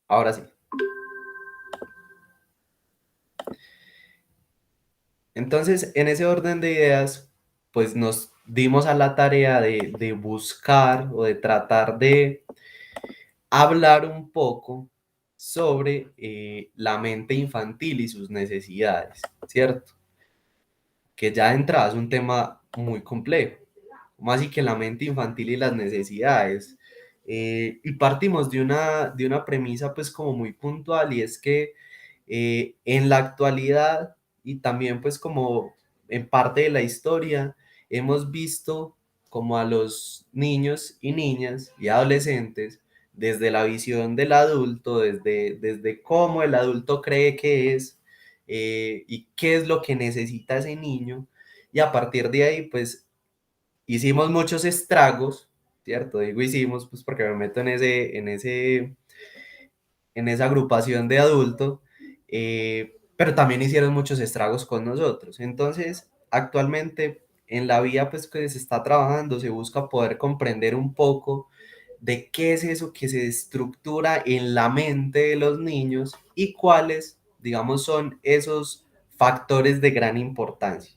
Ahora sí. Entonces, en ese orden de ideas, pues nos dimos a la tarea de buscar o de tratar de hablar un poco sobre la mente infantil y sus necesidades, ¿cierto? Que ya de entrada es un tema muy complejo, como así que la mente infantil y las necesidades. Y partimos de una premisa pues como muy puntual y es que en la actualidad y también pues como en parte de la historia hemos visto como a los niños y niñas y adolescentes desde la visión del adulto, desde cómo el adulto cree que es y qué es lo que necesita ese niño. Y a partir de ahí, pues hicimos muchos estragos, ¿cierto? Digo hicimos, pues porque me meto en esa agrupación de adultos, pero también hicieron muchos estragos con nosotros. Entonces, actualmente en la vía pues que se está trabajando, se busca poder comprender un poco de qué es eso que se estructura en la mente de los niños y cuáles, digamos, son esos factores de gran importancia.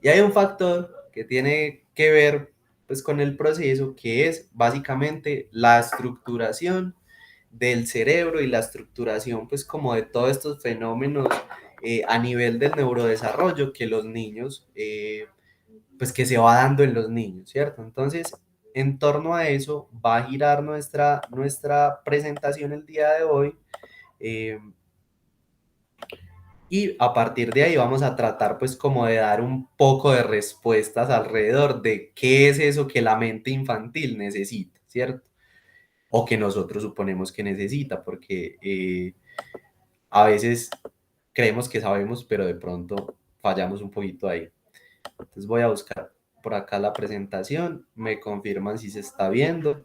Y hay un factor que tiene que ver pues con el proceso que es básicamente la estructuración del cerebro y la estructuración pues como de todos estos fenómenos a nivel del neurodesarrollo que los niños pues que se va dando en los niños, ¿cierto? Entonces, en torno a eso va a girar nuestra presentación el día de hoy eh, y a partir de ahí vamos a tratar pues como de dar un poco de respuestas alrededor de qué es eso que la mente infantil necesita, ¿cierto? O que nosotros suponemos que necesita, porque a veces creemos que sabemos, pero de pronto fallamos un poquito ahí. Entonces voy a buscar por acá la presentación, me confirman si se está viendo.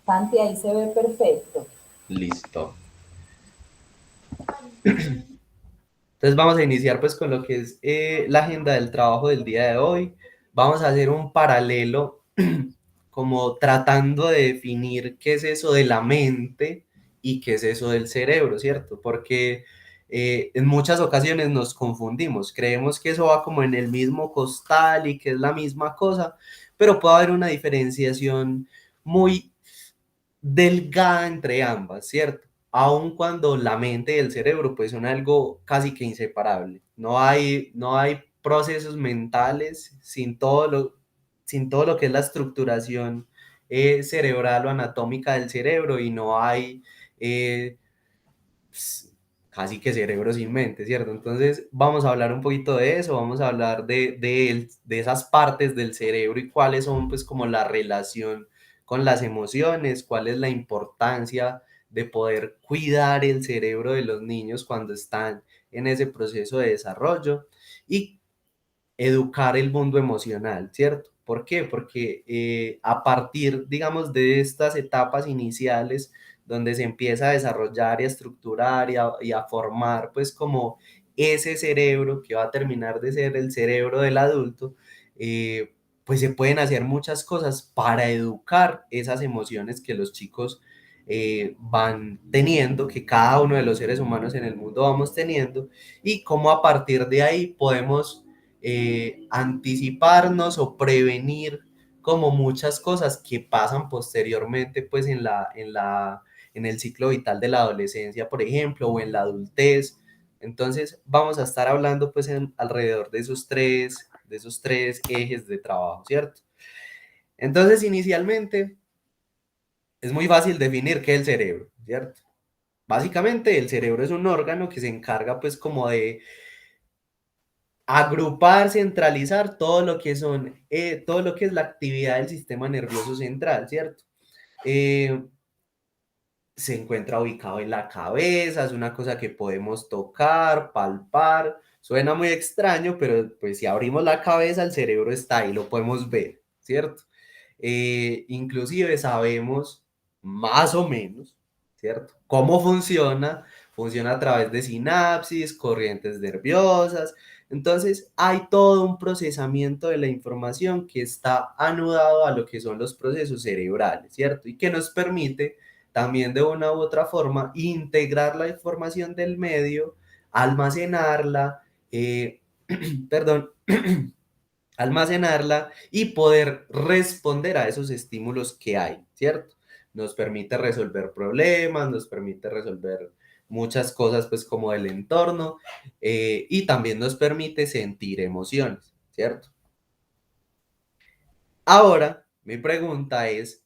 Santi, ahí se ve perfecto. Listo. Entonces vamos a iniciar pues con lo que es la agenda del trabajo del día de hoy. Vamos a hacer un paralelo como tratando de definir qué es eso de la mente y qué es eso del cerebro, ¿cierto? Porque en muchas ocasiones nos confundimos, creemos que eso va como en el mismo costal y que es la misma cosa, pero puede haber una diferenciación muy delgada entre ambas, ¿cierto? Aun cuando la mente y el cerebro pues son algo casi que inseparable. No hay procesos mentales sin todo lo que es la estructuración cerebral o anatómica del cerebro y no hay eh, casi que cerebro sin mente, ¿cierto? Entonces vamos a hablar un poquito de eso, vamos a hablar de esas partes del cerebro y cuáles son pues como la relación con las emociones, cuál es la importancia de poder cuidar el cerebro de los niños cuando están en ese proceso de desarrollo y educar el mundo emocional, ¿cierto? ¿Por qué? Porque a partir, digamos, de estas etapas iniciales donde se empieza a desarrollar y a estructurar y a formar, pues como ese cerebro que va a terminar de ser el cerebro del adulto, pues se pueden hacer muchas cosas para educar esas emociones que los chicos van teniendo, que cada uno de los seres humanos en el mundo vamos teniendo, y cómo a partir de ahí podemos anticiparnos o prevenir como muchas cosas que pasan posteriormente pues en el ciclo vital de la adolescencia, por ejemplo, o en la adultez. Entonces vamos a estar hablando pues alrededor de esos tres ejes de trabajo, ¿cierto? Entonces inicialmente es muy fácil definir qué es el cerebro, ¿cierto? Básicamente el cerebro es un órgano que se encarga pues como de agrupar, centralizar todo lo que son, todo lo que es la actividad del sistema nervioso central, ¿cierto? Eh, Se encuentra ubicado en la cabeza, es una cosa que podemos tocar, palpar, suena muy extraño, pero pues si abrimos la cabeza, el cerebro está ahí, lo podemos ver, ¿cierto? Inclusive sabemos más o menos, ¿cierto? ¿Cómo funciona? Funciona a través de sinapsis, corrientes nerviosas, Entonces, hay todo un procesamiento de la información que está anudado a lo que son los procesos cerebrales, ¿cierto? Y que nos permite también de una u otra forma integrar la información del medio, almacenarla, perdón, almacenarla y poder responder a esos estímulos que hay, ¿cierto? Nos permite resolver problemas, nos permite resolver muchas cosas pues como del entorno y también nos permite sentir emociones, ¿cierto? Ahora, mi pregunta es,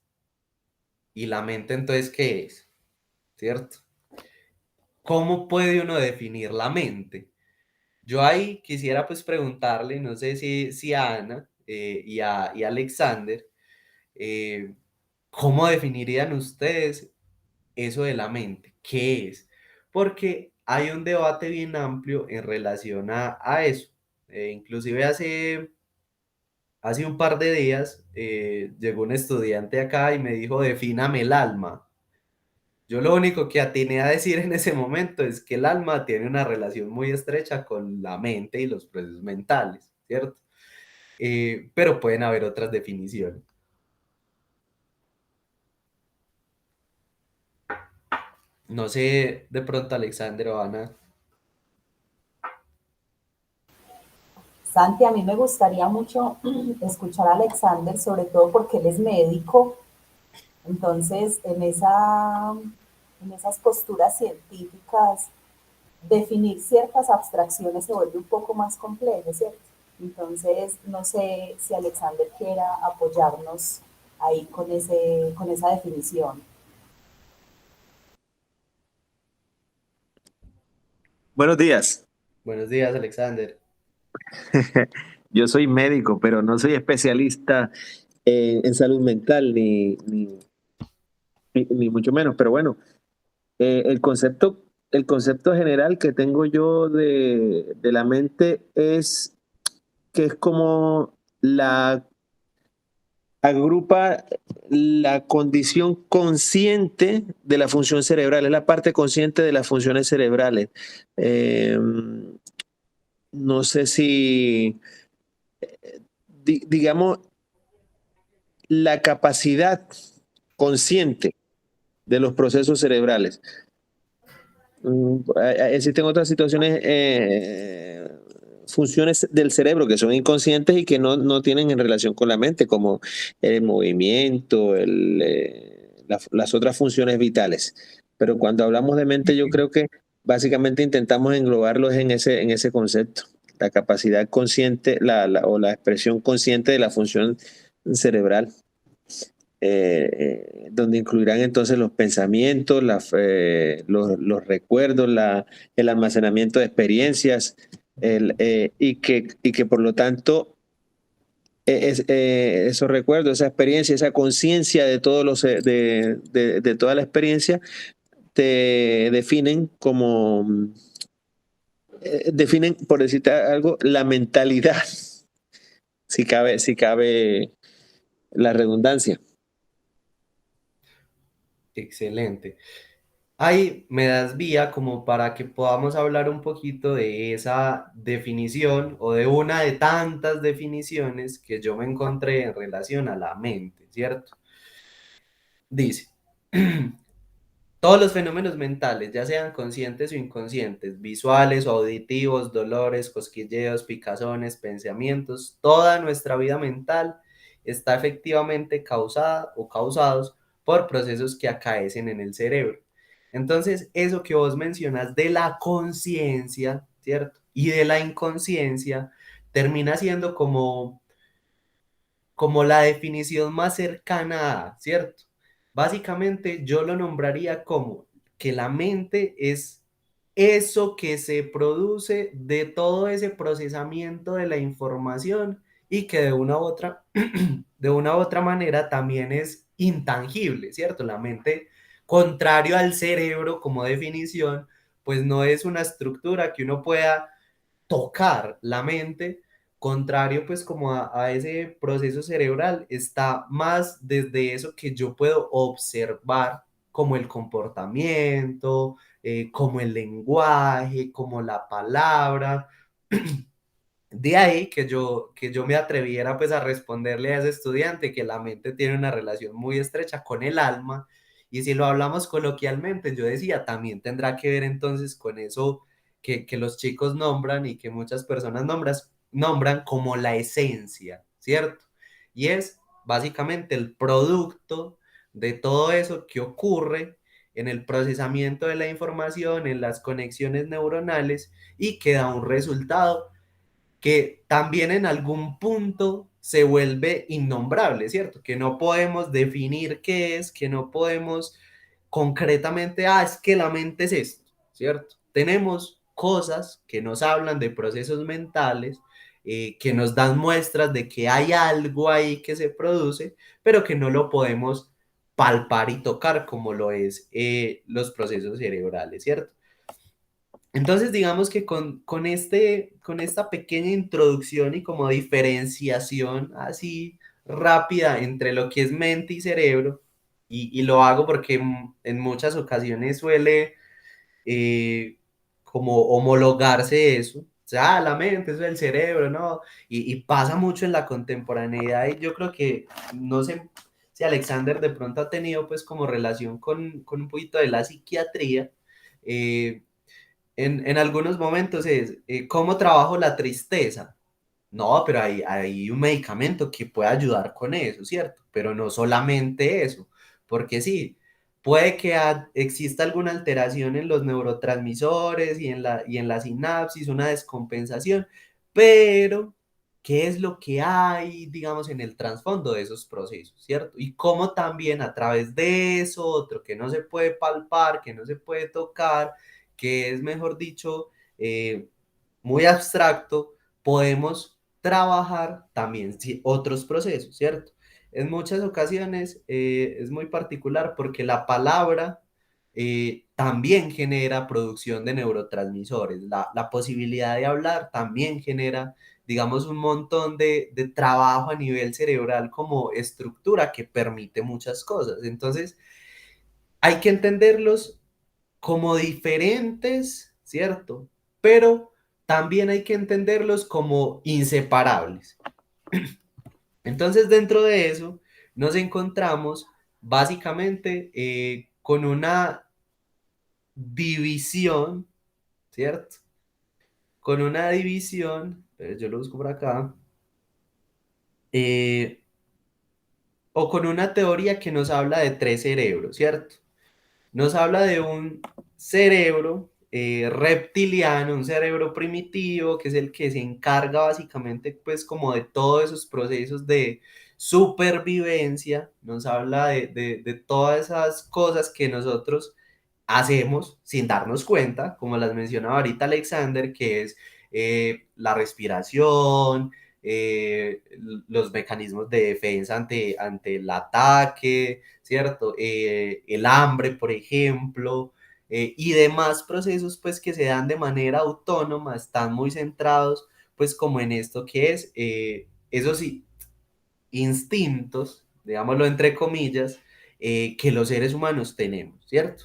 ¿y la mente entonces qué es? ¿Cierto? ¿Cómo puede uno definir la mente? Yo ahí quisiera pues preguntarle, no sé si a Ana y a Alexander, eh, ¿cómo definirían ustedes eso de la mente? ¿Qué es? Porque hay un debate bien amplio en relación a eso. Inclusive hace un par de días llegó un estudiante acá y me dijo, defíname el alma. Yo lo único que atiné a decir en ese momento es que el alma tiene una relación muy estrecha con la mente y los procesos mentales, ¿cierto? Pero pueden haber otras definiciones. No sé, de pronto Alexander o Ana. Santi, a mí me gustaría mucho escuchar a Alexander, sobre todo porque él es médico. Entonces, en esas posturas científicas, definir ciertas abstracciones se vuelve un poco más complejo, ¿cierto? Entonces, no sé si Alexander quiera apoyarnos ahí con esa definición. Buenos días. Buenos días, Alexander. Yo soy médico, pero no soy especialista en salud mental, ni mucho menos. Pero bueno, el concepto general que tengo yo de la mente es que es como la agrupa la condición consciente de la función cerebral, es la parte consciente de las funciones cerebrales. Eh, no sé si, digamos, la capacidad consciente de los procesos cerebrales. Existen otras situaciones, funciones del cerebro que son inconscientes y que no tienen en relación con la mente, como el movimiento, las otras funciones vitales. Pero cuando hablamos de mente, yo creo que básicamente intentamos englobarlos en ese concepto, la capacidad consciente o la expresión consciente de la función cerebral, donde incluirán entonces los pensamientos, los recuerdos, el almacenamiento de experiencias, y que por lo tanto esos recuerdos, esa experiencia, esa conciencia de todos de toda la experiencia te definen definen, por decirte algo, la mentalidad, si cabe la redundancia. Excelente. Ahí me das vía como para que podamos hablar un poquito de esa definición o de una de tantas definiciones que yo me encontré en relación a la mente, ¿cierto? Dice, todos los fenómenos mentales, ya sean conscientes o inconscientes, visuales o auditivos, dolores, cosquilleos, picazones, pensamientos, toda nuestra vida mental está efectivamente causada o causados por procesos que acaecen en el cerebro. Entonces, eso que vos mencionas de la conciencia, ¿cierto? Y de la inconsciencia, termina siendo como la definición más cercana a, ¿cierto? Básicamente yo lo nombraría como que la mente es eso que se produce de todo ese procesamiento de la información y que de una u otra, de una u otra manera también es intangible, ¿cierto? La mente, contrario al cerebro como definición, pues no es una estructura que uno pueda tocar la mente, contrario pues como a ese proceso cerebral, está más desde eso que yo puedo observar como el comportamiento, como el lenguaje, como la palabra. De ahí que yo me atreviera pues a responderle a ese estudiante que la mente tiene una relación muy estrecha con el alma, y si lo hablamos coloquialmente, yo decía, también tendrá que ver entonces con eso que los chicos nombran y que muchas personas nombran como la esencia, ¿cierto? Y es básicamente el producto de todo eso que ocurre en el procesamiento de la información, en las conexiones neuronales, y que da un resultado que también en algún punto se vuelve innombrable, ¿cierto? Que no podemos definir qué es, que no podemos concretamente, es que la mente es esto, ¿cierto? Tenemos cosas que nos hablan de procesos mentales, que nos dan muestras de que hay algo ahí que se produce, pero que no lo podemos palpar y tocar como lo es los procesos cerebrales, ¿cierto? Entonces, digamos que con esta pequeña introducción y como diferenciación así rápida entre lo que es mente y cerebro, y lo hago porque en muchas ocasiones suele como homologarse eso, o sea, la mente, eso es el cerebro, ¿no? Y pasa mucho en la contemporaneidad, y yo creo que, no sé si Alexander de pronto ha tenido pues como relación con un poquito de la psiquiatría. En algunos momentos es, ¿cómo trabajo la tristeza? No, pero hay un medicamento que puede ayudar con eso, ¿cierto? Pero no solamente eso, porque sí, puede que exista alguna alteración en los neurotransmisores y en la sinapsis, una descompensación, pero ¿qué es lo que hay, digamos, en el trasfondo de esos procesos, ¿cierto? Y cómo también a través de eso otro que no se puede palpar, que no se puede tocar, que es, mejor dicho, muy abstracto, podemos trabajar también otros procesos, ¿cierto? En muchas ocasiones es muy particular porque la palabra también genera producción de neurotransmisores. La posibilidad de hablar también genera, digamos, un montón de trabajo a nivel cerebral como estructura que permite muchas cosas. Entonces, hay que entenderlos como diferentes, ¿cierto? Pero también hay que entenderlos como inseparables. Entonces, dentro de eso, nos encontramos básicamente con una división, ¿cierto? Con una división, yo lo busco por acá, eh, o con una teoría que nos habla de tres cerebros, ¿cierto? Nos habla de un cerebro reptiliano, un cerebro primitivo, que es el que se encarga básicamente pues como de todos esos procesos de supervivencia. Nos habla de todas esas cosas que nosotros hacemos sin darnos cuenta, como las mencionaba ahorita Alexander, que es la respiración, los mecanismos de defensa ante el ataque, ¿cierto? El hambre, por ejemplo, y demás procesos pues que se dan de manera autónoma, están muy centrados pues como en esto que es, esos instintos, digámoslo entre comillas, que los seres humanos tenemos, ¿cierto?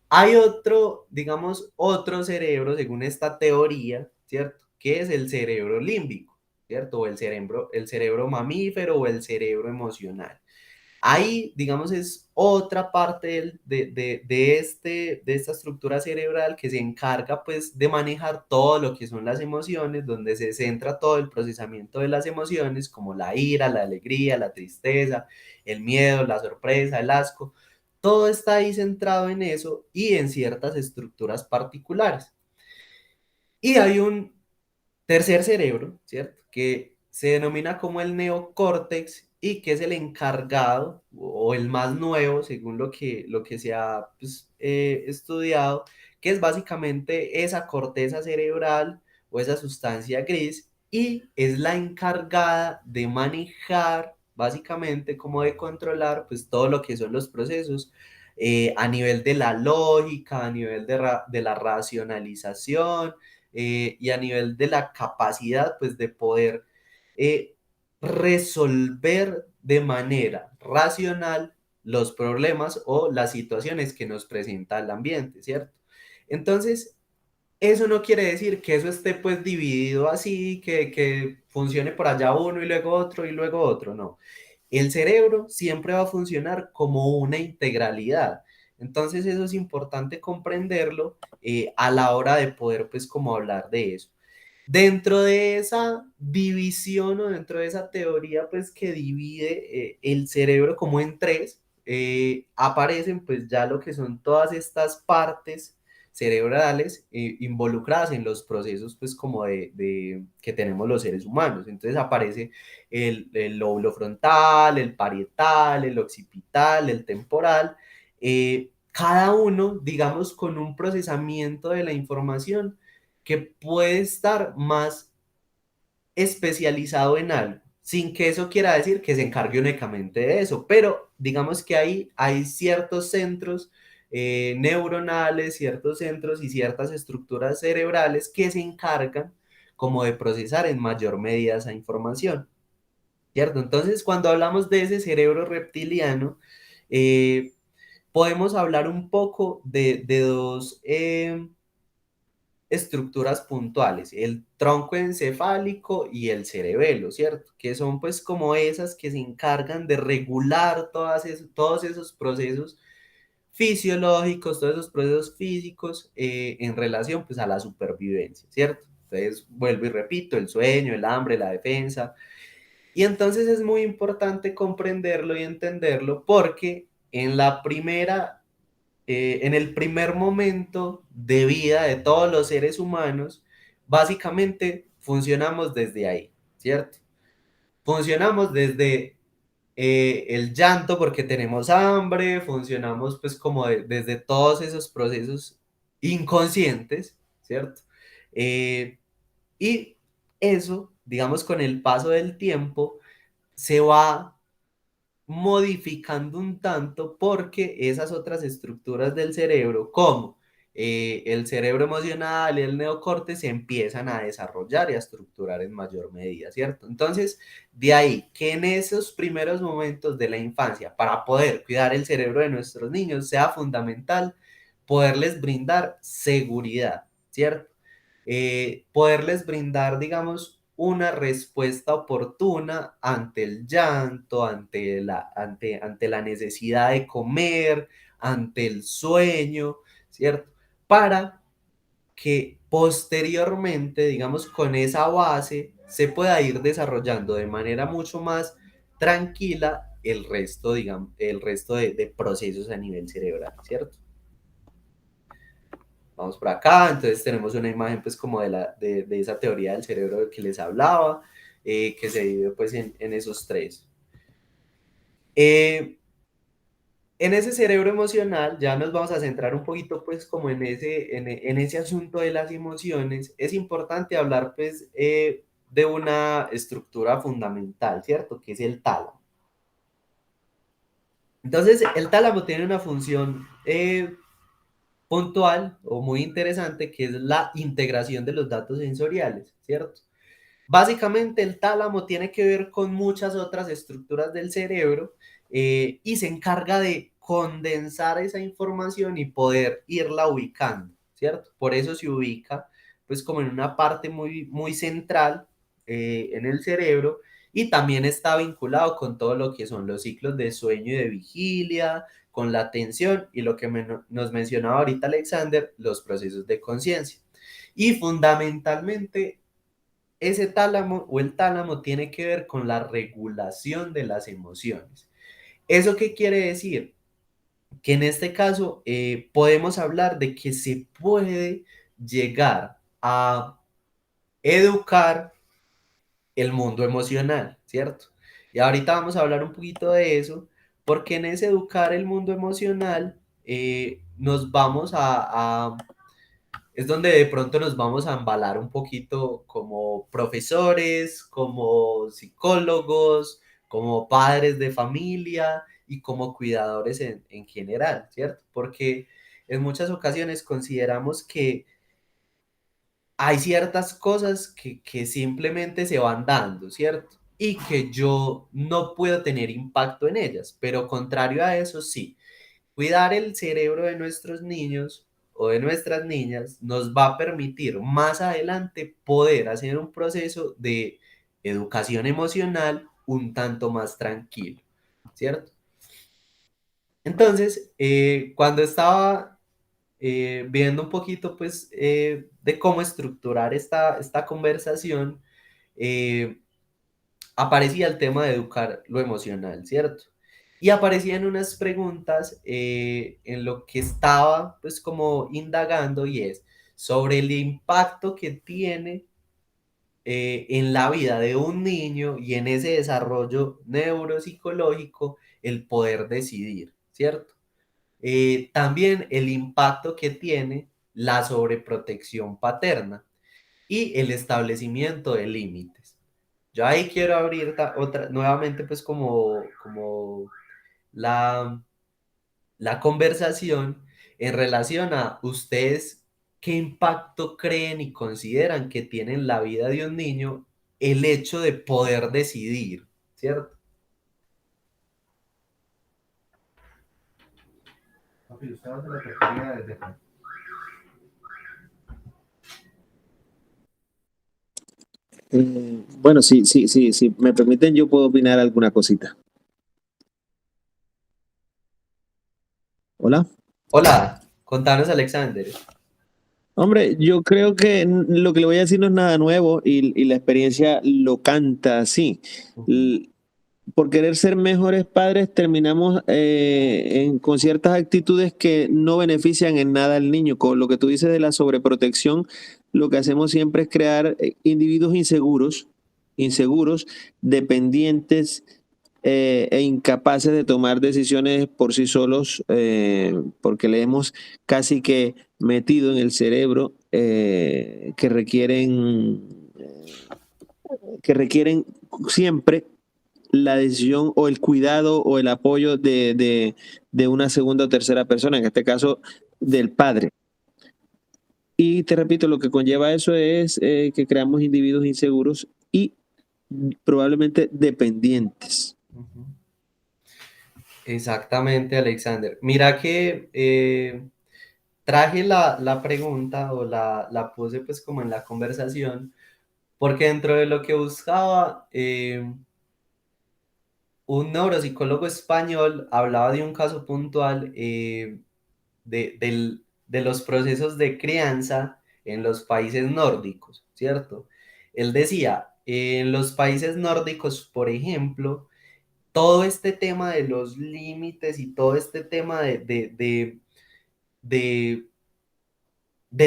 Hay otro, digamos, otro cerebro, según esta teoría, ¿cierto? Que es el cerebro límbico, ¿cierto? O el cerebro mamífero o el cerebro emocional. Ahí, digamos, es otra parte de esta estructura cerebral que se encarga, pues, de manejar todo lo que son las emociones, donde se centra todo el procesamiento de las emociones, como la ira, la alegría, la tristeza, el miedo, la sorpresa, el asco. Todo está ahí centrado en eso y en ciertas estructuras particulares. Y hay un tercer cerebro, ¿cierto? Que se denomina como el neocórtex y que es el encargado o el más nuevo, según lo que se ha pues, estudiado, que es básicamente esa corteza cerebral o esa sustancia gris, y es la encargada de manejar, básicamente, como de controlar pues todo lo que son los procesos a nivel de la lógica, a nivel de la racionalización, y a nivel de la capacidad, pues, de poder eh, resolver de manera racional los problemas o las situaciones que nos presenta el ambiente, ¿cierto? Entonces, Eso no quiere decir que eso esté pues dividido así, que funcione por allá uno y luego otro, no. El cerebro siempre va a funcionar como una integralidad. Entonces eso es importante comprenderlo a la hora de poder pues como hablar de eso. Dentro de esa división o dentro de esa teoría pues que divide el cerebro como en tres, aparecen pues ya lo que son todas estas partes cerebrales involucradas en los procesos pues como que tenemos los seres humanos. Entonces aparece el lóbulo frontal, el parietal, el occipital, el temporal, cada uno digamos con un procesamiento de la información que puede estar más especializado en algo, sin que eso quiera decir que se encargue únicamente de eso, pero digamos que hay ciertos centros neuronales, ciertos centros y ciertas estructuras cerebrales que se encargan como de procesar en mayor medida esa información, ¿cierto? Entonces, cuando hablamos de ese cerebro reptiliano, eh, podemos hablar un poco de dos estructuras puntuales, el tronco encefálico y el cerebelo, ¿cierto? Que son pues como esas que se encargan de regular todos esos procesos fisiológicos, todos esos procesos físicos en relación pues a la supervivencia, ¿cierto? Entonces, vuelvo y repito, el sueño, el hambre, la defensa. Y entonces es muy importante comprenderlo y entenderlo porque en el primer momento de vida de todos los seres humanos, básicamente funcionamos desde ahí, ¿cierto? Funcionamos desde el llanto porque tenemos hambre, funcionamos pues como desde todos esos procesos inconscientes, ¿cierto? Eh, y eso, digamos, con el paso del tiempo, se va modificando un tanto porque esas otras estructuras del cerebro, como el cerebro emocional y el neocorte, se empiezan a desarrollar y a estructurar en mayor medida, ¿cierto? Entonces, de ahí que en esos primeros momentos de la infancia, para poder cuidar el cerebro de nuestros niños, sea fundamental poderles brindar seguridad, ¿cierto? Poderles brindar, digamos, una respuesta oportuna ante el llanto, ante la necesidad de comer, ante el sueño, ¿cierto? Para que posteriormente, digamos, con esa base, se pueda ir desarrollando de manera mucho más tranquila el resto, digamos, el resto de procesos a nivel cerebral, ¿cierto? Vamos por acá, entonces tenemos una imagen pues como de esa teoría del cerebro que les hablaba, que se divide pues en esos tres. Eh, en ese cerebro emocional ya nos vamos a centrar un poquito pues como en ese asunto de las emociones. Es importante hablar pues de una estructura fundamental, ¿cierto? Que es el tálamo. Entonces el tálamo tiene una función puntual o muy interesante que es la integración de los datos sensoriales, ¿cierto? Básicamente el tálamo tiene que ver con muchas otras estructuras del cerebro y se encarga de condensar esa información y poder irla ubicando, ¿cierto? Por eso se ubica pues como en una parte muy, muy central en el cerebro y también está vinculado con todo lo que son los ciclos de sueño y de vigilia, con la atención y lo que nos mencionaba ahorita Alexander, los procesos de conciencia. Y fundamentalmente ese tálamo o el tálamo tiene que ver con la regulación de las emociones. ¿Eso qué quiere decir? Que en este caso podemos hablar de que se puede llegar a educar el mundo emocional, ¿cierto? Y ahorita vamos a hablar un poquito de eso, porque en ese educar el mundo emocional nos vamos es donde de pronto nos vamos a embalar un poquito como profesores, como psicólogos, como padres de familia y como cuidadores en general, ¿cierto? Porque en muchas ocasiones consideramos que hay ciertas cosas que simplemente se van dando, ¿cierto? Y que yo no puedo tener impacto en ellas, pero contrario a eso, sí. Cuidar el cerebro de nuestros niños o de nuestras niñas nos va a permitir más adelante poder hacer un proceso de educación emocional un tanto más tranquilo, ¿cierto? Entonces, cuando estaba viendo un poquito, pues, de cómo estructurar esta conversación, eh, aparecía el tema de educar lo emocional, ¿cierto? Y aparecían unas preguntas en lo que estaba, pues, como indagando y es sobre el impacto que tiene en la vida de un niño y en ese desarrollo neuropsicológico el poder decidir, ¿cierto? También el impacto que tiene la sobreprotección paterna y el establecimiento de límites. Yo ahí quiero abrir otra, nuevamente pues como la, la conversación en relación a ustedes qué impacto creen y consideran que tiene en la vida de un niño el hecho de poder decidir, ¿cierto? Papi, usted hace lo que quería desde acá. Bueno, sí, me permiten, yo puedo opinar alguna cosita. Hola. Hola, contanos Alexander. Hombre, yo creo que lo que le voy a decir no es nada nuevo y la experiencia lo canta así. Ujú. Por querer ser mejores padres terminamos con ciertas actitudes que no benefician en nada al niño. Con lo que tú dices de la sobreprotección, lo que hacemos siempre es crear individuos inseguros, dependientes e incapaces de tomar decisiones por sí solos, porque le hemos casi que metido en el cerebro que requieren siempre la decisión o el cuidado o el apoyo de una segunda o tercera persona, en este caso del padre. Y te repito, lo que conlleva eso es que creamos individuos inseguros y probablemente dependientes. Ujú. Exactamente, Alexander. Mira que traje la pregunta o la puse pues como en la conversación, porque dentro de lo que buscaba, un neuropsicólogo español hablaba de un caso puntual de los procesos de crianza en los países nórdicos, ¿cierto? Él decía, en los países nórdicos, por ejemplo, todo este tema de los límites y todo este tema de, de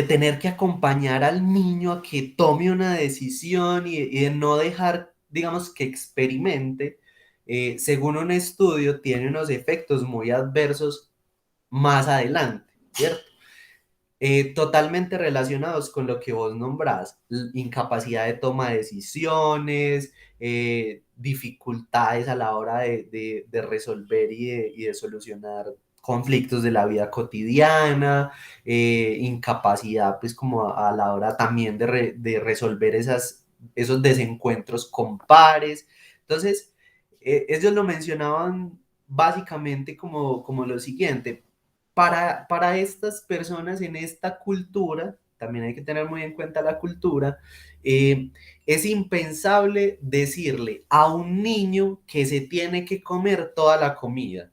tener que acompañar al niño a que tome una decisión y de no dejar, digamos, que experimente, según un estudio, tiene unos efectos muy adversos más adelante, ¿cierto? Totalmente relacionados con lo que vos nombrás, incapacidad de toma de decisiones, dificultades a la hora de resolver y de solucionar conflictos de la vida cotidiana, incapacidad pues como a la hora también de resolver esos desencuentros con pares. Entonces, ellos lo mencionaban básicamente como lo siguiente, para estas personas en esta cultura, también hay que tener muy en cuenta la cultura, es impensable decirle a un niño que se tiene que comer toda la comida,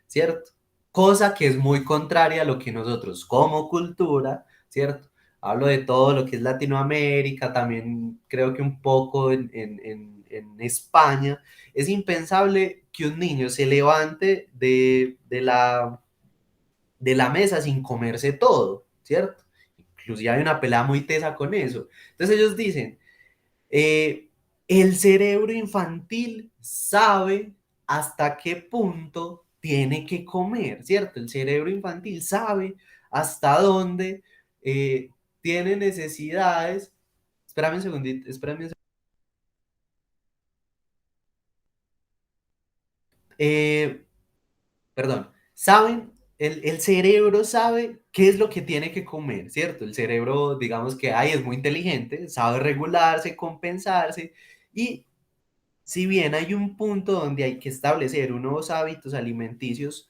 ¿cierto? Cosa que es muy contraria a lo que nosotros como cultura, ¿cierto? Hablo de todo lo que es Latinoamérica, también creo que un poco en España. Es impensable que un niño se levante de la mesa sin comerse todo, ¿cierto? Inclusive hay una pelea muy tesa con eso. Entonces ellos dicen, eh, el cerebro infantil sabe hasta qué punto tiene que comer, ¿cierto? El cerebro infantil sabe hasta dónde tiene necesidades. Espérame un segundito, espérame un segundito. Eh, Perdón, saben, el cerebro sabe qué es lo que tiene que comer, ¿cierto? El cerebro, digamos que ahí es muy inteligente, sabe regularse, compensarse, y si bien hay un punto donde hay que establecer unos hábitos alimenticios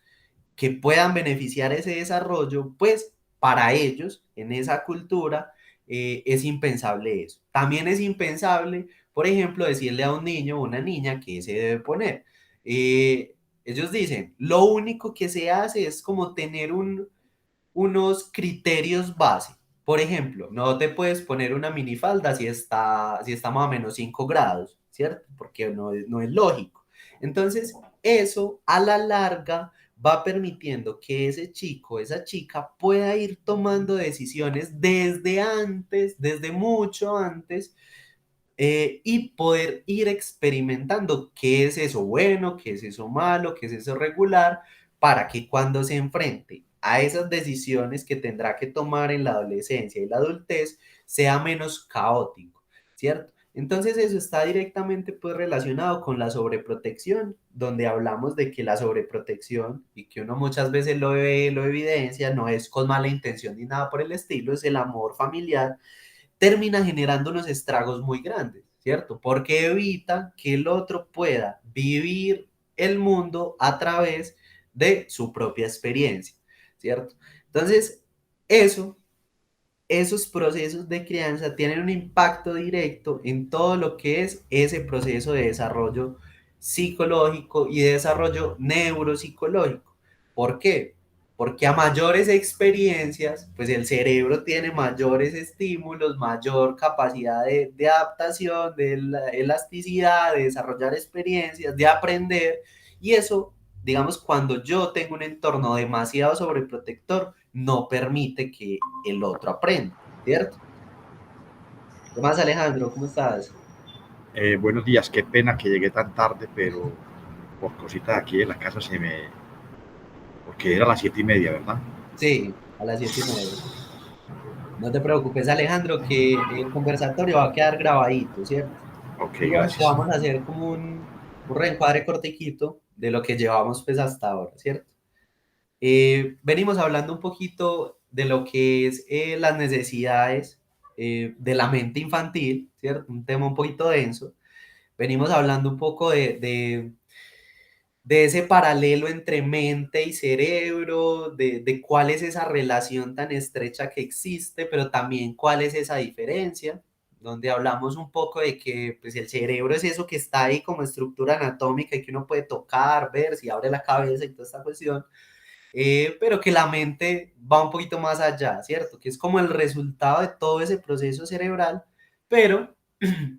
que puedan beneficiar ese desarrollo, pues para ellos, en esa cultura, es impensable eso. También es impensable, por ejemplo, decirle a un niño o una niña qué se debe poner. Ellos dicen, lo único que se hace es como tener unos criterios base. Por ejemplo, no te puedes poner una minifalda si está más o menos 5 grados, ¿cierto? Porque no es lógico. Entonces, eso a la larga va permitiendo que ese chico, esa chica pueda ir tomando decisiones desde antes, desde mucho antes, y poder ir experimentando qué es eso bueno, qué es eso malo, qué es eso regular, para que cuando se enfrente a esas decisiones que tendrá que tomar en la adolescencia y la adultez, sea menos caótico, ¿cierto? Entonces eso está directamente pues relacionado con la sobreprotección, donde hablamos de que la sobreprotección, y que uno muchas veces lo ve, lo evidencia, no es con mala intención ni nada por el estilo, es el amor familiar, termina generando unos estragos muy grandes, ¿cierto? Porque evita que el otro pueda vivir el mundo a través de su propia experiencia, ¿cierto? Entonces, eso, esos procesos de crianza tienen un impacto directo en todo lo que es ese proceso de desarrollo psicológico y de desarrollo neuropsicológico. ¿Por qué? Porque a mayores experiencias, pues el cerebro tiene mayores estímulos, mayor capacidad de adaptación, de elasticidad, de desarrollar experiencias, de aprender. Y eso, digamos, cuando yo tengo un entorno demasiado sobreprotector, no permite que el otro aprenda, ¿cierto? ¿Qué más, Alejandro? ¿Cómo estás? Buenos días, qué pena que llegué tan tarde, pero por cositas aquí en la casa se me... porque era las 7:30, ¿verdad? Sí, a las 7:30. No te preocupes, Alejandro, que el conversatorio va a quedar grabadito, ¿cierto? Ok, Digamos que gracias. vamos a hacer como un reencuadre cortiquito de lo que llevamos pues hasta ahora, ¿cierto? Venimos hablando un poquito de lo que es las necesidades de la mente infantil, ¿cierto? Un tema un poquito denso. Venimos hablando un poco de ese paralelo entre mente y cerebro, de cuál es esa relación tan estrecha que existe, pero también cuál es esa diferencia, donde hablamos un poco de que pues, el cerebro es eso que está ahí como estructura anatómica y que uno puede tocar, ver si abre la cabeza y toda esta cuestión, pero que la mente va un poquito más allá, ¿cierto? Que es como el resultado de todo ese proceso cerebral, pero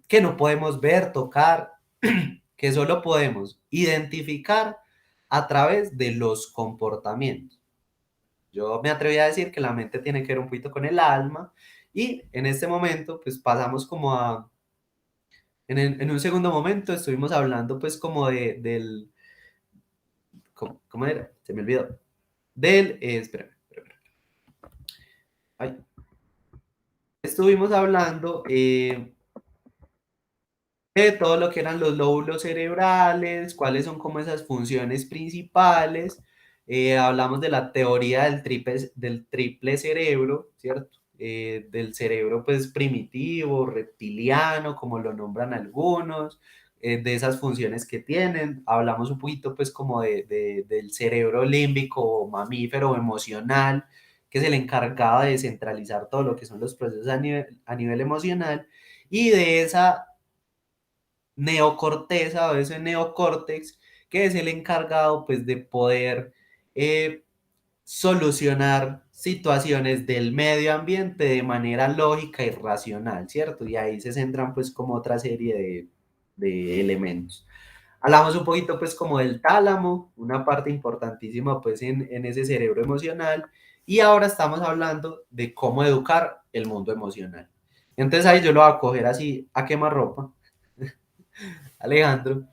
que no podemos ver, tocar, que solo podemos identificar a través de los comportamientos. Yo me atreví a decir que la mente tiene que ver un poquito con el alma y en este momento pues pasamos como en un segundo momento estuvimos hablando pues como del, ¿cómo era? Se me olvidó. Espérame. Ay. Estuvimos hablando de todo lo que eran los lóbulos cerebrales, cuáles son como esas funciones principales. Hablamos de la teoría del triple cerebro, ¿cierto? Del cerebro pues primitivo, reptiliano, como lo nombran algunos, de esas funciones que tienen. Hablamos un poquito pues como del cerebro límbico o mamífero o emocional, que es el encargado de centralizar todo lo que son los procesos a nivel emocional, y de esa neocorteza o ese neocórtex, que es el encargado pues de poder eh, solucionar situaciones del medio ambiente de manera lógica y racional, ¿cierto? Y ahí se centran pues como otra serie de elementos. Hablamos un poquito pues como del tálamo, una parte importantísima pues en ese cerebro emocional, y ahora estamos hablando de cómo educar el mundo emocional. Entonces ahí yo lo voy a coger así a quemarropa, Alejandro,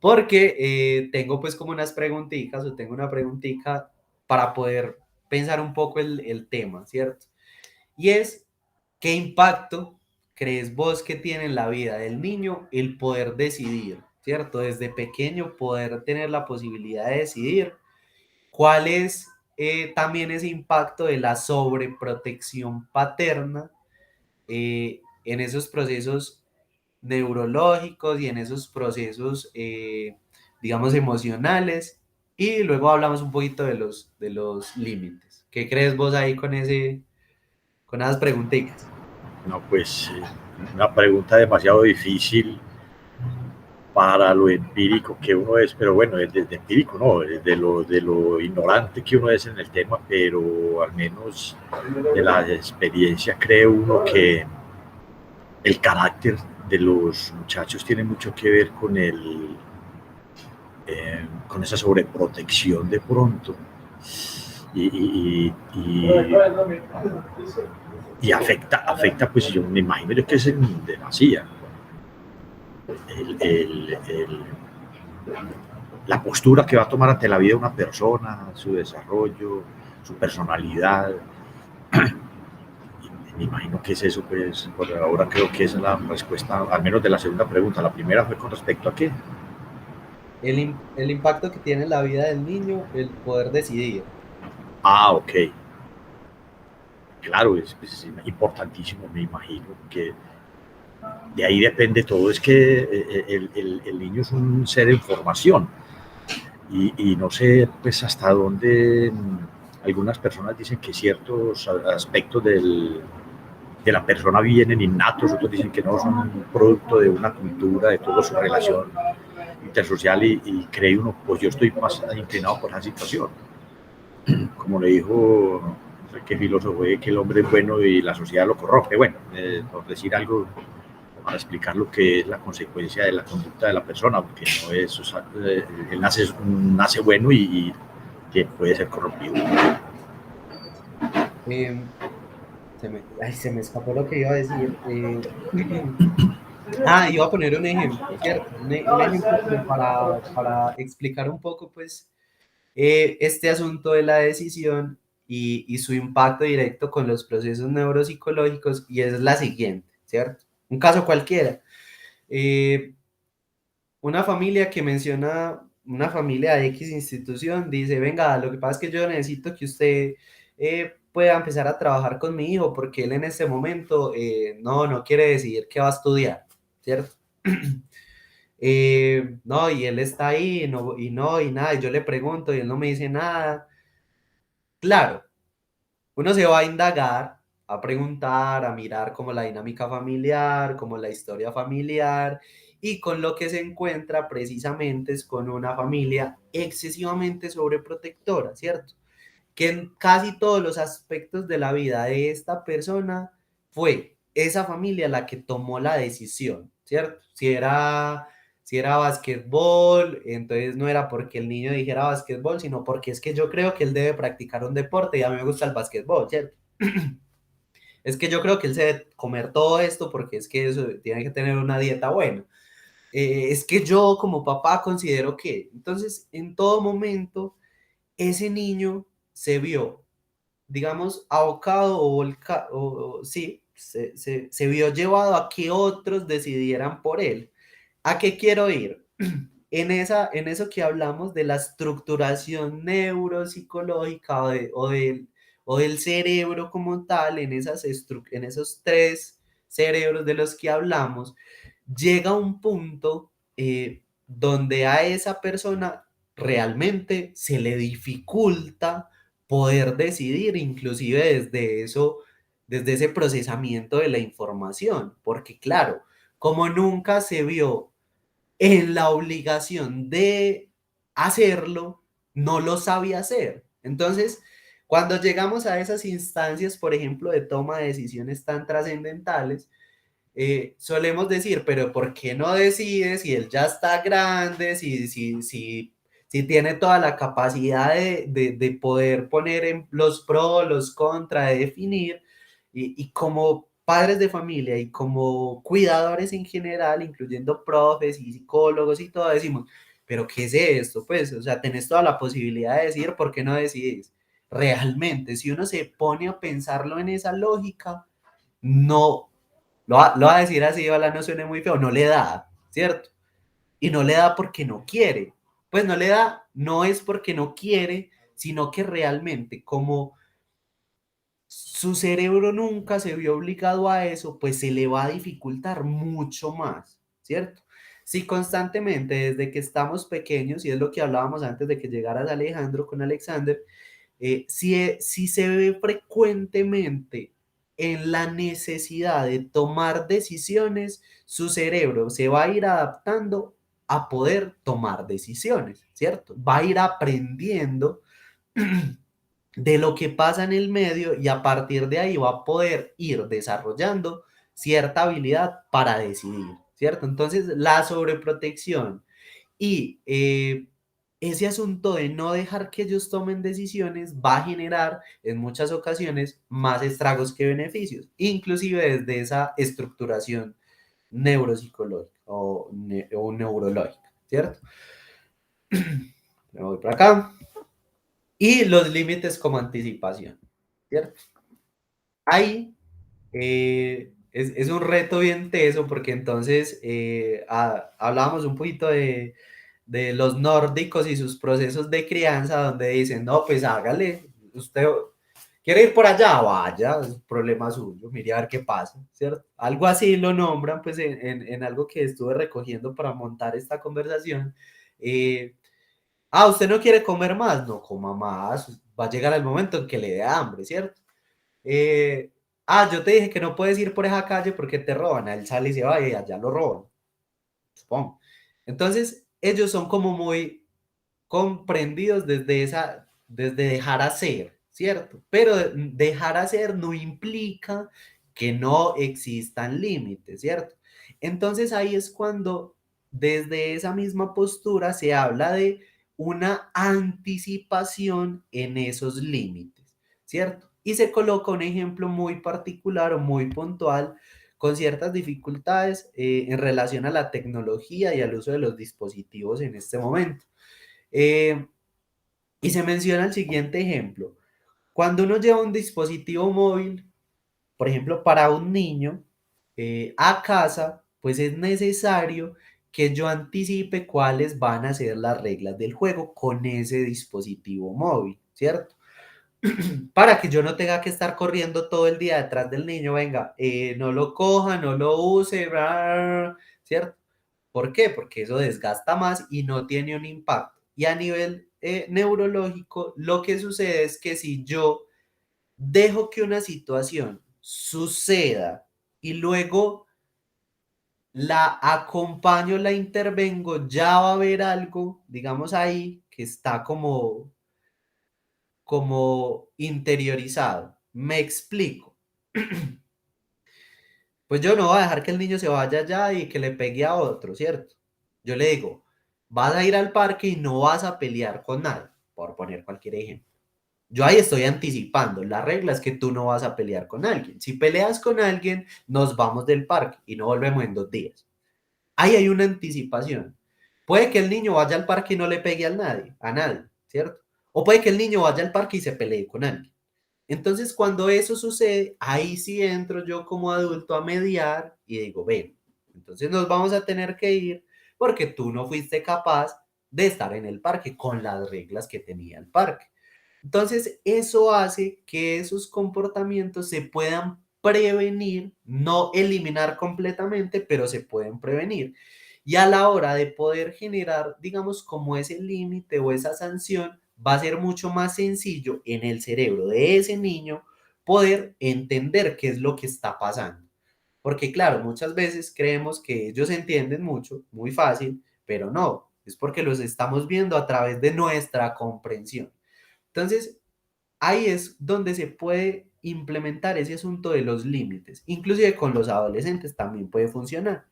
porque tengo pues como unas preguntitas o tengo una preguntita para poder pensar un poco el tema, ¿cierto? Y es, ¿qué impacto crees vos que tiene en la vida del niño el poder decidir, ¿cierto? Desde pequeño poder tener la posibilidad de decidir. ¿Cuál es también ese impacto de la sobreprotección paterna en esos procesos neurológicos y en esos procesos, digamos, emocionales? y luego hablamos un poquito de los límites. ¿Qué crees vos ahí con esas preguntitas? No, pues una pregunta demasiado difícil para lo empírico que uno es, pero bueno, de empírico no, de lo ignorante que uno es en el tema, pero al menos de la experiencia cree uno que el carácter de los muchachos tiene mucho que ver con esa sobreprotección de pronto y, y, y, y afecta, pues yo me imagino yo que es en demasía el, la postura que va a tomar ante la vida una persona, su desarrollo, su personalidad. Me imagino que es eso, pues por ahora creo que esa es la respuesta, al menos de la segunda pregunta. La primera fue con respecto a qué. El impacto que tiene en la vida del niño el poder decidir. Ah, ok. Claro, es importantísimo, me imagino, que de ahí depende todo. Es que el niño es un ser en formación y no sé pues hasta dónde algunas personas dicen que ciertos aspectos de la persona vienen innatos, otros dicen que no, son un producto de una cultura, de toda su relación intersocial y cree uno, pues yo estoy más inclinado por esa situación. Como le dijo, no sé qué filósofo fue, que el hombre es bueno y la sociedad lo corrompe. Bueno, por decir algo, para explicar lo que es la consecuencia de la conducta de la persona, porque no es, o sea, él nace bueno y que puede ser corrompido. Eh, se me escapó lo que iba a decir. Iba a poner un ejemplo, ¿cierto? Un ejemplo como para explicar un poco, pues, este asunto de la decisión y su impacto directo con los procesos neuropsicológicos, y es la siguiente, ¿cierto? Un caso cualquiera. Eh, una familia que menciona, una familia de X institución, dice, venga, lo que pasa es que yo necesito que usted pueda empezar a trabajar con mi hijo porque él en este momento no quiere decidir qué va a estudiar, ¿cierto? No, y él está ahí y nada, y yo le pregunto y él no me dice nada. Claro, uno se va a indagar, a preguntar, a mirar como la dinámica familiar, como la historia familiar, y con lo que se encuentra precisamente es con una familia excesivamente sobreprotectora, ¿cierto? Que en casi todos los aspectos de la vida de esta persona fue esa familia la que tomó la decisión, ¿cierto? Si era básquetbol, entonces no era porque el niño dijera básquetbol, sino porque es que yo creo que él debe practicar un deporte y a mí me gusta el básquetbol, ¿cierto? Es que yo creo que él se debe comer todo esto porque es que eso tiene que tener una dieta buena. Es que yo como papá considero que, entonces, en todo momento, ese niño se vio, digamos, abocado sí, se vio llevado a que otros decidieran por él. ¿A qué quiero ir? En eso que hablamos de la estructuración neuropsicológica o del cerebro como tal, en esos tres cerebros de los que hablamos, llega un punto donde a esa persona realmente se le dificulta poder decidir, inclusive desde eso, desde ese procesamiento de la información, porque claro, como nunca se vio en la obligación de hacerlo, no lo sabía hacer. Entonces, cuando llegamos a esas instancias, por ejemplo, de toma de decisiones tan trascendentales, solemos decir, pero ¿por qué no decide si él ya está grande, si tiene toda la capacidad de poder poner en los pros, los contras, de definir? Y como padres de familia y como cuidadores en general, incluyendo profes y psicólogos y todo, decimos, pero ¿qué es esto? Pues, o sea, tenés toda la posibilidad de decidir, ¿por qué no decidís? Realmente, si uno se pone a pensarlo en esa lógica, no, lo va a decir así, ojalá no suene muy feo, no le da, ¿cierto? Y no le da porque no quiere. Pues no le da, no es porque no quiere, sino que realmente como su cerebro nunca se vio obligado a eso, pues se le va a dificultar mucho más, ¿cierto? si constantemente desde que estamos pequeños, y es lo que hablábamos antes de que llegaras Alejandro con Alexander, si se ve frecuentemente en la necesidad de tomar decisiones, su cerebro se va a ir adaptando a poder tomar decisiones, ¿cierto? Va a ir aprendiendo de lo que pasa en el medio y a partir de ahí va a poder ir desarrollando cierta habilidad para decidir, ¿cierto? Entonces, la sobreprotección y ese asunto de no dejar que ellos tomen decisiones va a generar en muchas ocasiones más estragos que beneficios, inclusive desde esa estructuración neuropsicológica o neurológica, ¿cierto? Me voy para acá. Y los límites como anticipación, ¿cierto? Ahí es un reto bien teso porque entonces hablábamos un poquito de los nórdicos y sus procesos de crianza donde dicen, no, pues hágale, usted quiere ir por allá, vaya, es problema suyo, mire a ver qué pasa, ¿cierto? Algo así lo nombran pues en algo que estuve recogiendo para montar esta conversación. Eh, ¿Usted no quiere comer más? No coma más, va a llegar el momento en que le dé hambre, ¿cierto? Eh, yo te dije que no puedes ir por esa calle porque te roban. Él sale y se va y allá lo roban, supongo. Entonces, ellos son como muy comprendidos desde dejar hacer, ¿cierto? Pero dejar hacer no implica que no existan límites, ¿cierto? Entonces ahí es cuando desde esa misma postura se habla de una anticipación en esos límites, ¿cierto? Y se coloca un ejemplo muy particular o muy puntual con ciertas dificultades en relación a la tecnología y al uso de los dispositivos en este momento. Eh, y se menciona el siguiente ejemplo. Cuando uno lleva un dispositivo móvil, por ejemplo, para un niño a casa, pues es necesario que yo anticipe cuáles van a ser las reglas del juego con ese dispositivo móvil, ¿cierto? Para que yo no tenga que estar corriendo todo el día detrás del niño, venga, no lo coja, no lo use, ¿cierto? ¿Por qué? Porque eso desgasta más y no tiene un impacto. Y a nivel neurológico, lo que sucede es que si yo dejo que una situación suceda y luego la acompaño, la intervengo, ya va a haber algo, digamos ahí, que está como interiorizado. Me explico. Pues yo no voy a dejar que el niño se vaya allá y que le pegue a otro, ¿cierto? Yo le digo, vas a ir al parque y no vas a pelear con nadie, por poner cualquier ejemplo. Yo ahí estoy anticipando. La regla es que tú no vas a pelear con alguien. Si peleas con alguien, nos vamos del parque y no volvemos en 2 días. Ahí hay una anticipación. Puede que el niño vaya al parque y no le pegue a nadie, ¿cierto? O puede que el niño vaya al parque y se pelee con alguien. Entonces, cuando eso sucede, ahí sí entro yo como adulto a mediar y digo, ven, entonces nos vamos a tener que ir porque tú no fuiste capaz de estar en el parque con las reglas que tenía el parque. Entonces, eso hace que esos comportamientos se puedan prevenir, no eliminar completamente, pero se pueden prevenir. Y a la hora de poder generar, digamos, como ese límite o esa sanción, va a ser mucho más sencillo en el cerebro de ese niño poder entender qué es lo que está pasando. Porque claro, muchas veces creemos que ellos entienden mucho, muy fácil, pero no, es porque los estamos viendo a través de nuestra comprensión. Entonces, ahí es donde se puede implementar ese asunto de los límites. Inclusive con los adolescentes también puede funcionar.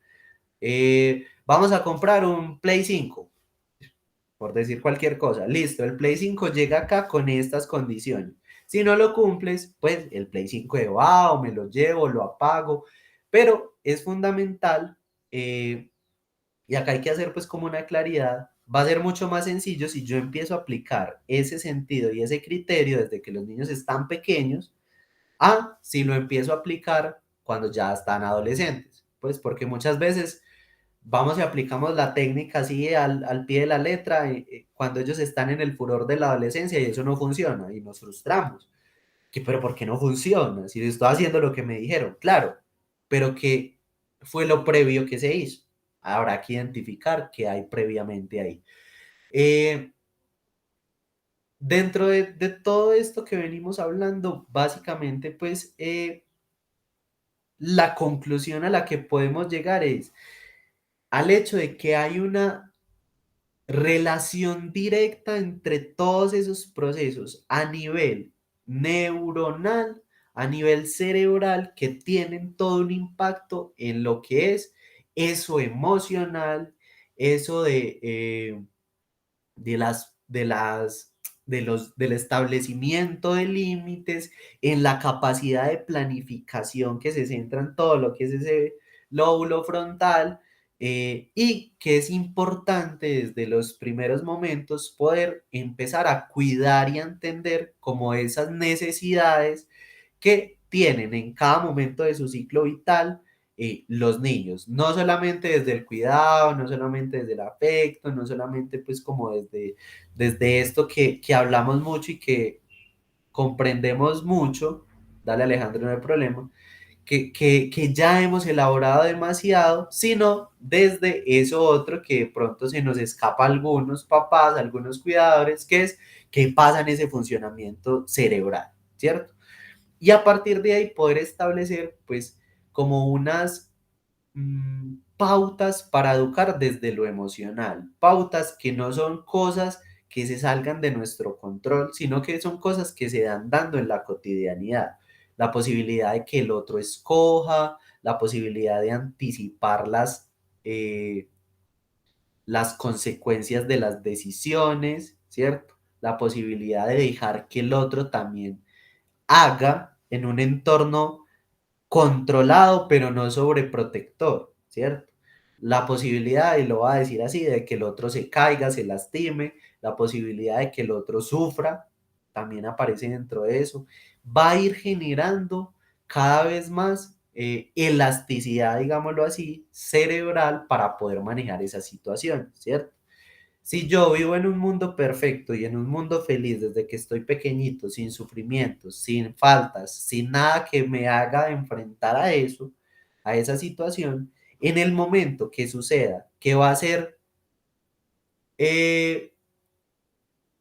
Vamos a comprar un Play 5, por decir cualquier cosa. Listo, el Play 5 llega acá con estas condiciones. Si no lo cumples, pues el Play 5 de o me lo llevo, lo apago. Pero es fundamental, y acá hay que hacer pues como una claridad, va a ser mucho más sencillo si yo empiezo a aplicar ese sentido y ese criterio desde que los niños están pequeños, a si lo empiezo a aplicar cuando ya están adolescentes. Pues porque muchas veces vamos y aplicamos la técnica así al pie de la letra cuando ellos están en el furor de la adolescencia y eso no funciona y nos frustramos. Pero ¿por qué no funciona? Si estoy haciendo lo que me dijeron, claro, pero ¿qué fue lo previo que se hizo? habrá que identificar qué hay previamente ahí. Dentro de todo esto que venimos hablando, básicamente, pues, la conclusión a la que podemos llegar es al hecho de que hay una relación directa entre todos esos procesos a nivel neuronal, a nivel cerebral, que tienen todo un impacto en lo que es eso emocional, eso del establecimiento de límites, en la capacidad de planificación que se centra en todo lo que es ese lóbulo frontal, y que es importante desde los primeros momentos poder empezar a cuidar y a entender como esas necesidades que tienen en cada momento de su ciclo vital los niños, no solamente desde el cuidado, no solamente desde el afecto, no solamente pues como desde esto que hablamos mucho y que comprendemos mucho, dale Alejandro, no hay problema, que ya hemos elaborado demasiado, sino desde eso otro que de pronto se nos escapa a algunos papás, a algunos cuidadores, que es qué pasa en ese funcionamiento cerebral, ¿cierto? Y a partir de ahí poder establecer pues como unas pautas para educar desde lo emocional, pautas que no son cosas que se salgan de nuestro control, sino que son cosas que se dan dando en la cotidianidad. La posibilidad de que el otro escoja, la posibilidad de anticipar las consecuencias de las decisiones, ¿cierto? La posibilidad de dejar que el otro también haga en un entorno controlado, pero no sobreprotector, ¿cierto? La posibilidad, y lo voy a decir así, de que el otro se caiga, se lastime, la posibilidad de que el otro sufra, también aparece dentro de eso. Va a ir generando cada vez más elasticidad, digámoslo así, cerebral para poder manejar esa situación, ¿cierto? Si yo vivo en un mundo perfecto y en un mundo feliz desde que estoy pequeñito, sin sufrimientos, sin faltas, sin nada que me haga enfrentar a eso, a esa situación, en el momento que suceda, que va a ser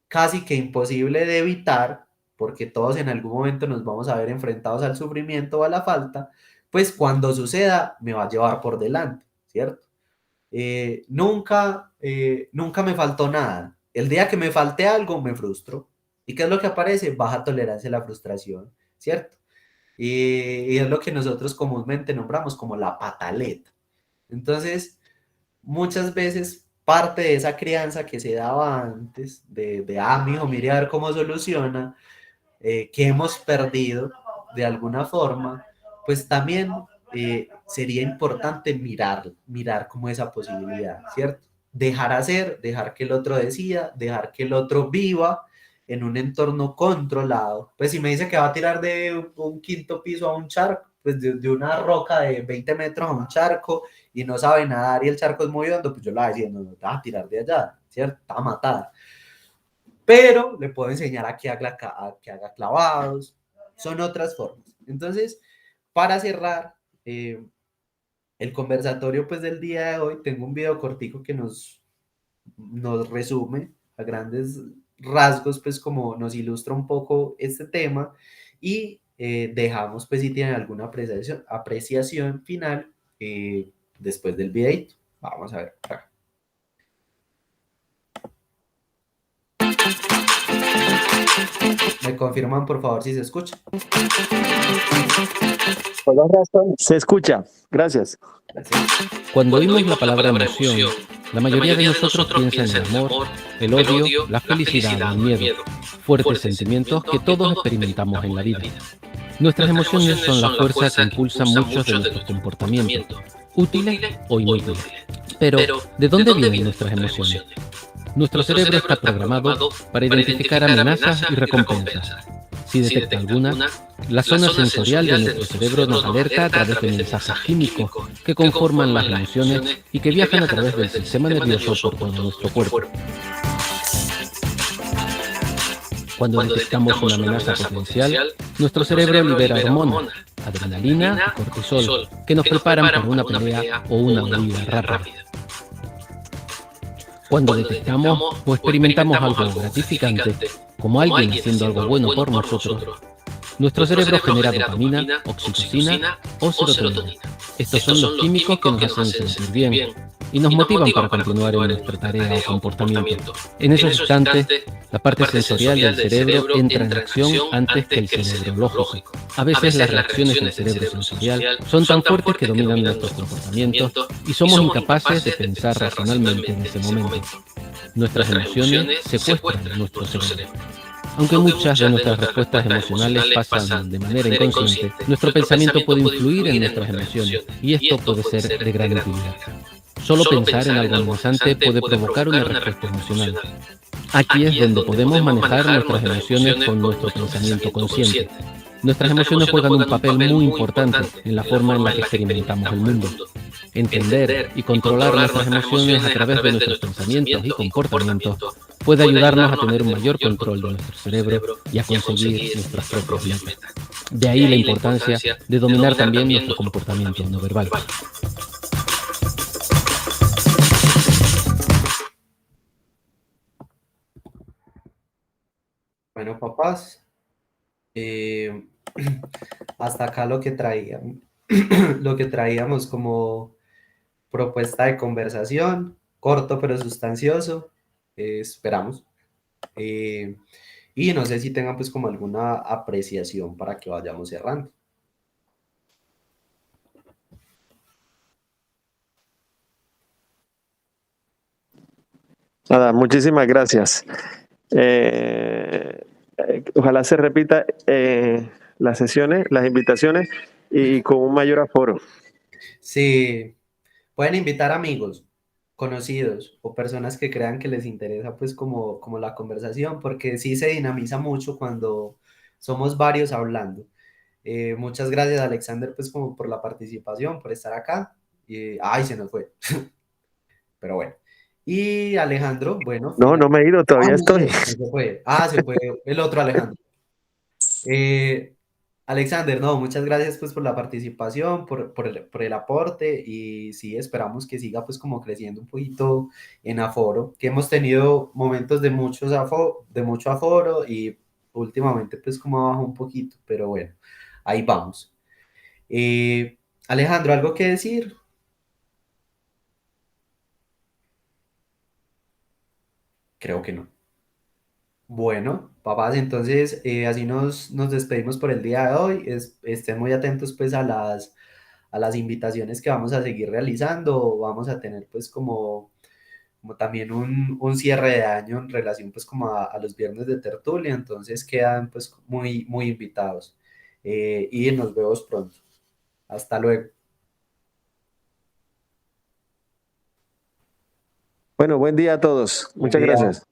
casi que imposible de evitar, porque todos en algún momento nos vamos a ver enfrentados al sufrimiento o a la falta, pues cuando suceda me va a llevar por delante, ¿cierto? Nunca me faltó nada. El día que me falte algo, me frustro. ¿Y qué es lo que aparece? Baja tolerancia a la frustración, ¿cierto? Y es lo que nosotros comúnmente nombramos como la pataleta. Entonces, muchas veces parte de esa crianza que se daba antes, mi hijo, mire a ver cómo soluciona, que hemos perdido de alguna forma, pues también sería importante mirar como esa posibilidad, ¿cierto? Dejar hacer, dejar que el otro decida, dejar que el otro viva en un entorno controlado. Pues si me dice que va a tirar de un quinto piso a un charco, pues de una roca de 20 metros a un charco y no sabe nadar y el charco es muy hondo, pues yo le voy a decir, no, te vas a tirar de allá, ¿cierto? Te va a matar. Pero le puedo enseñar a que haga clavados, son otras formas. Entonces, para cerrar el conversatorio pues del día de hoy, tengo un video cortico que nos resume a grandes rasgos, pues como nos ilustra un poco este tema y dejamos pues si tienen alguna apreciación final después del videito. Vamos a ver acá. ¿Me confirman, por favor, si se escucha? Por dos razones. Se escucha. Gracias. Gracias. Cuando oímos la palabra emoción, la mayoría de nosotros piensa en el amor, el odio, la felicidad, el miedo, fuertes sentimientos que todos experimentamos en la vida. Nuestras emociones son la fuerza que impulsa muchos de nuestros comportamientos, útiles o inútiles. Pero, ¿de dónde vienen nuestras emociones? Nuestro cerebro está programado para identificar amenazas y recompensas. Si detecta alguna, la zona sensorial de nuestro cerebro nos alerta a través de mensajes químicos que conforman las emociones y que viajan a través del sistema nervioso por todo nuestro cuerpo. Cuando detectamos una amenaza potencial, nuestro cerebro libera hormonas, adrenalina y cortisol, que nos preparan para una pelea o una huida rápida. Cuando detectamos o experimentamos algo gratificante, como alguien haciendo algo bueno por nosotros, nuestro cerebro genera dopamina, oxitocina o serotonina. Estos son los químicos que nos hacen sentir bien y nos motivan para continuar en nuestra tarea o comportamiento. En esos instantes, la parte sensorial del cerebro entra en acción antes que el cerebro lógico. A veces las reacciones del cerebro sensorial son tan fuertes que dominan nuestros comportamientos y somos incapaces de pensar racionalmente en ese momento. Nuestras emociones secuestran nuestro cerebro. Aunque muchas de nuestras respuestas emocionales pasan de manera inconsciente, nuestro pensamiento puede influir en nuestras emociones y esto puede ser de gran utilidad. Solo pensar en algo amenazante puede provocar una respuesta emocional. Aquí es donde podemos manejar nuestras emociones con nuestro pensamiento consciente. Nuestras emociones juegan un papel muy importante en la forma en la que experimentamos el mundo. Entender y controlar nuestras emociones a través de nuestros pensamientos y comportamientos puede ayudarnos a tener un mayor control de nuestro cerebro y a conseguir nuestras propias metas. De ahí la importancia de dominar también nuestro comportamiento no verbal. Bueno, papás, hasta acá lo que traíamos, lo que traíamos como propuesta de conversación, corto pero sustancioso, esperamos. Eh, y no sé si tengan pues como alguna apreciación para que vayamos cerrando. Nada, muchísimas gracias. Ojalá se repita las sesiones, las invitaciones y con un mayor aforo. Sí, pueden invitar amigos, conocidos o personas que crean que les interesa pues como la conversación, porque sí se dinamiza mucho cuando somos varios hablando. Muchas gracias, Alexander, pues como por la participación, por estar acá. Ay, se nos fue. Pero bueno. Y Alejandro, bueno, No, no me he ido, Ah, todavía no estoy. se fue. Ah, se fue el otro Alejandro. Eh, Alexander, no, muchas gracias pues por la participación, por el aporte y sí, esperamos que siga pues como creciendo un poquito en aforo, que hemos tenido momentos de mucho aforo y últimamente pues como bajó un poquito, pero bueno, ahí vamos. Eh, Alejandro, ¿algo que decir? Creo que no. Bueno, papás, entonces así nos despedimos por el día de hoy. Estén muy atentos pues a las invitaciones que vamos a seguir realizando. Vamos a tener pues como también un cierre de año en relación pues como a los viernes de tertulia. Entonces quedan pues muy invitados. Y nos vemos pronto. Hasta luego. Bueno, buen día a todos. Buen Muchas día. gracias.